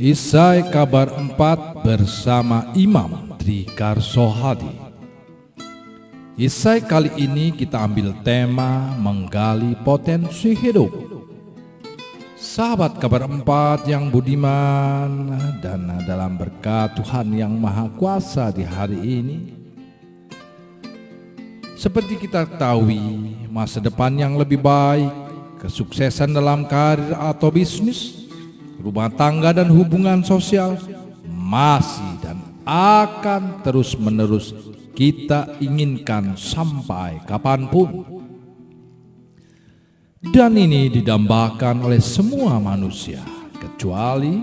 Isai kabar 4 bersama Imam Trikarso Hadi. Isai kali ini kita ambil tema menggali potensi hidup. Sahabat kabar 4 yang budiman dan dalam berkat Tuhan yang Maha Kuasa di hari ini, seperti kita ketahui, masa depan yang lebih baik, kesuksesan dalam karir atau bisnis, rumah tangga dan hubungan sosial masih dan akan terus-menerus kita inginkan sampai kapanpun. Dan ini didambakan oleh semua manusia, kecuali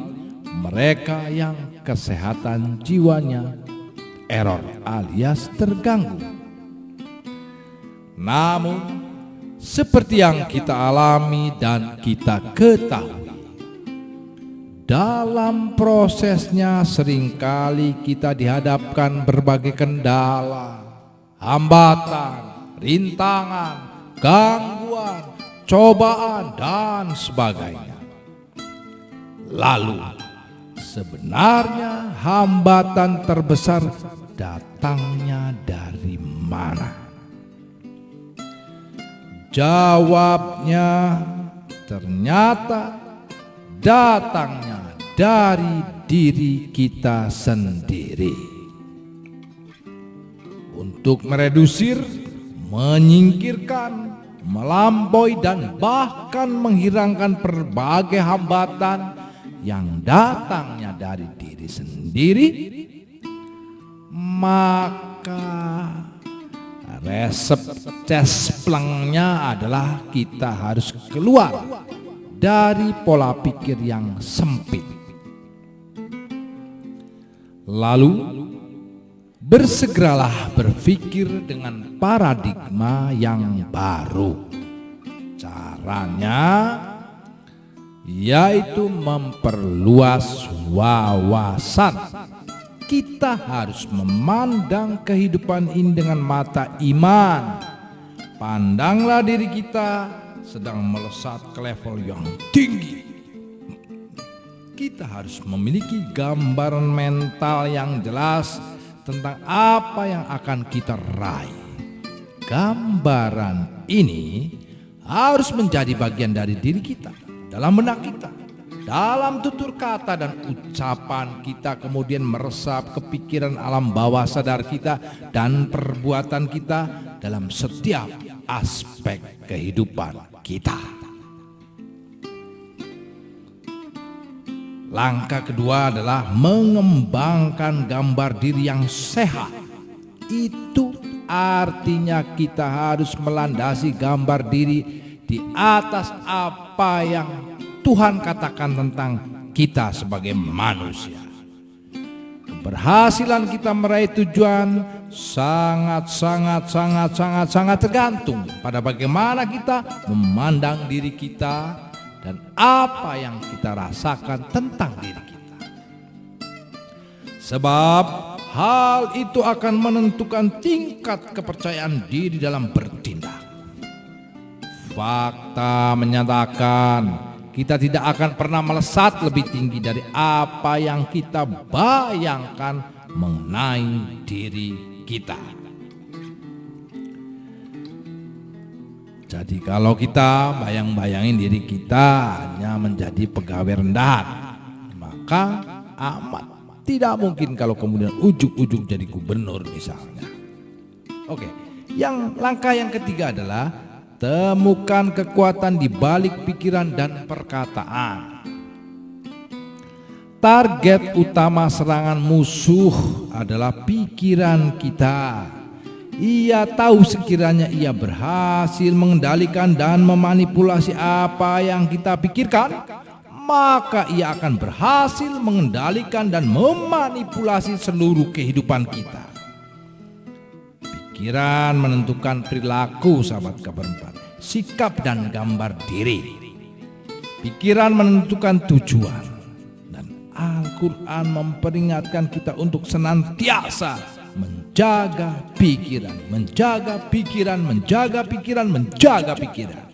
mereka yang kesehatan jiwanya error alias terganggu. Namun, seperti yang kita alami dan kita ketahui, dalam prosesnya seringkali kita dihadapkan berbagai kendala, hambatan, rintangan, gangguan, cobaan, dan sebagainya. Lalu, sebenarnya hambatan terbesar datangnya dari mana? Jawabnya ternyata datangnya dari diri kita sendiri. Untuk meredusir, menyingkirkan, melampaui dan bahkan menghilangkan berbagai hambatan yang datangnya dari diri sendiri, maka resep cesplengnya adalah kita harus keluar dari pola pikir yang sempit. Lalu bersegeralah berpikir dengan paradigma yang baru. Caranya yaitu memperluas wawasan. Kita harus memandang kehidupan ini dengan mata iman. Pandanglah diri kita sedang melesat ke level yang tinggi. Kita harus memiliki gambaran mental yang jelas tentang apa yang akan kita raih. Gambaran ini harus menjadi bagian dari diri kita, dalam benak kita, dalam tutur kata dan ucapan kita, kemudian meresap ke pikiran alam bawah sadar kita dan perbuatan kita dalam setiap aspek kehidupan kita. Langkah kedua adalah mengembangkan gambar diri yang sehat. Itu artinya kita harus melandasi gambar diri di atas apa yang Tuhan katakan tentang kita sebagai manusia. Keberhasilan kita meraih tujuan sangat tergantung pada bagaimana kita memandang diri kita dan apa yang kita rasakan tentang diri kita. Sebab hal itu akan menentukan tingkat kepercayaan diri dalam bertindak. Fakta menyatakan kita tidak akan pernah melesat lebih tinggi dari apa yang kita bayangkan mengenai diri kita. Jadi kalau kita bayang-bayangin diri kita hanya menjadi pegawai rendahan, maka amat tidak mungkin kalau kemudian ujung-ujung jadi gubernur misalnya. Oke, langkah yang ketiga adalah temukan kekuatan di balik pikiran dan perkataan. Target utama serangan musuh adalah pikiran kita. Ia tahu sekiranya ia berhasil mengendalikan dan memanipulasi apa yang kita pikirkan, maka ia akan berhasil mengendalikan dan memanipulasi seluruh kehidupan kita. Pikiran menentukan perilaku, sahabat kabar 4, sikap dan gambar diri. Pikiran menentukan tujuan, dan Al-Quran memperingatkan kita untuk senantiasa menjaga pikiran, menjaga pikiran, menjaga pikiran, menjaga pikiran.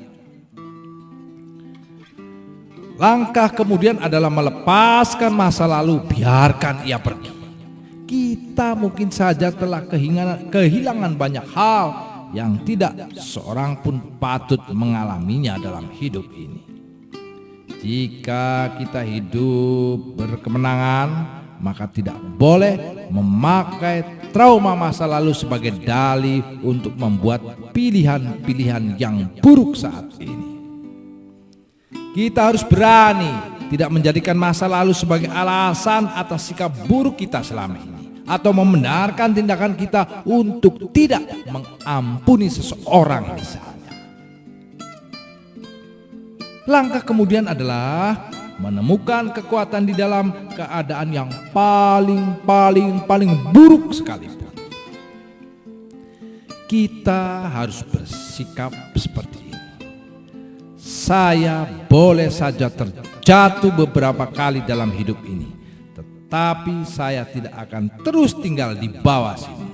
Langkah kemudian adalah melepaskan masa lalu, biarkan ia pergi. Kita mungkin saja telah kehilangan banyak hal yang tidak seorang pun patut mengalaminya dalam hidup ini. Jika kita hidup berkemenangan, maka tidak boleh memakai trauma masa lalu sebagai dalih untuk membuat pilihan-pilihan yang buruk saat ini. Kita harus berani tidak menjadikan masa lalu sebagai alasan atas sikap buruk kita selama ini, atau membenarkan tindakan kita untuk tidak mengampuni seseorang misalnya. Langkah kemudian adalah menemukan kekuatan di dalam keadaan yang paling buruk sekalipun. Kita harus bersikap seperti ini. Saya boleh saja terjatuh beberapa kali dalam hidup ini, tetapi saya tidak akan terus tinggal di bawah sini.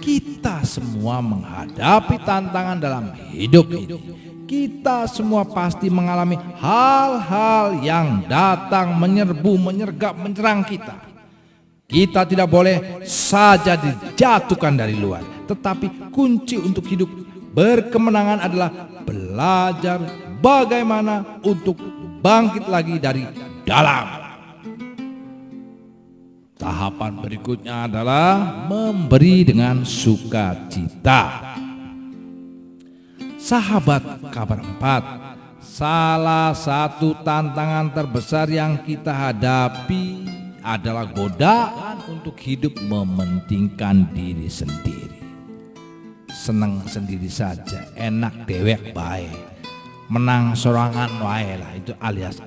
Kita semua menghadapi tantangan dalam hidup ini. Kita semua pasti mengalami hal-hal yang datang menyerbu, menyergap, menyerang kita. Kita tidak boleh saja dijatuhkan dari luar, tetapi kunci untuk hidup berkemenangan adalah belajar bagaimana untuk bangkit lagi dari dalam. Tahapan berikutnya adalah memberi dengan sukacita. Sahabat kabar 4, salah satu tantangan terbesar yang kita hadapi adalah godaan untuk hidup mementingkan diri sendiri. Senang sendiri saja, enak dewek bae, menang sorangan wae lah, itu alias.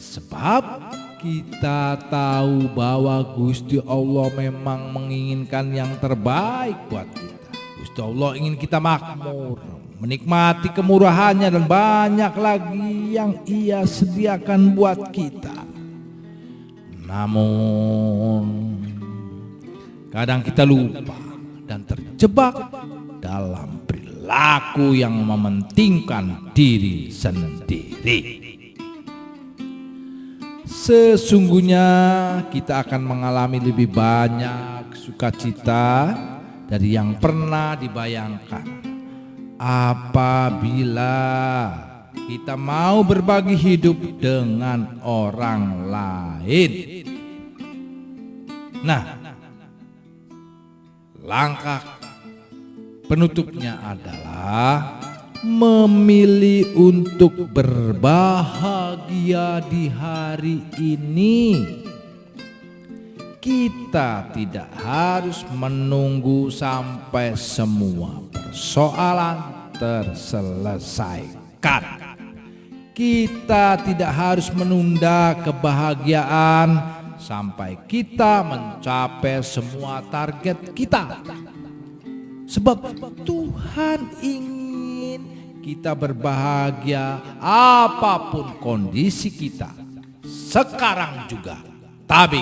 Sebab kita tahu bahwa Gusti Allah memang menginginkan yang terbaik buat kita. Gusti Allah ingin kita makmur, menikmati kemurahannya dan banyak lagi yang Ia sediakan buat kita. Namun kadang kita lupa dan terjebak dalam perilaku yang mementingkan diri sendiri. Sesungguhnya kita akan mengalami lebih banyak sukacita dari yang pernah dibayangkan apabila kita mau berbagi hidup dengan orang lain. Nah, langkah penutupnya adalah memilih untuk berbahagia di hari ini. Kita tidak harus menunggu sampai semua persoalan terselesaikan. Kita tidak harus menunda kebahagiaan sampai kita mencapai semua target kita. Sebab Tuhan ingin kita berbahagia apapun kondisi kita, sekarang juga, tabik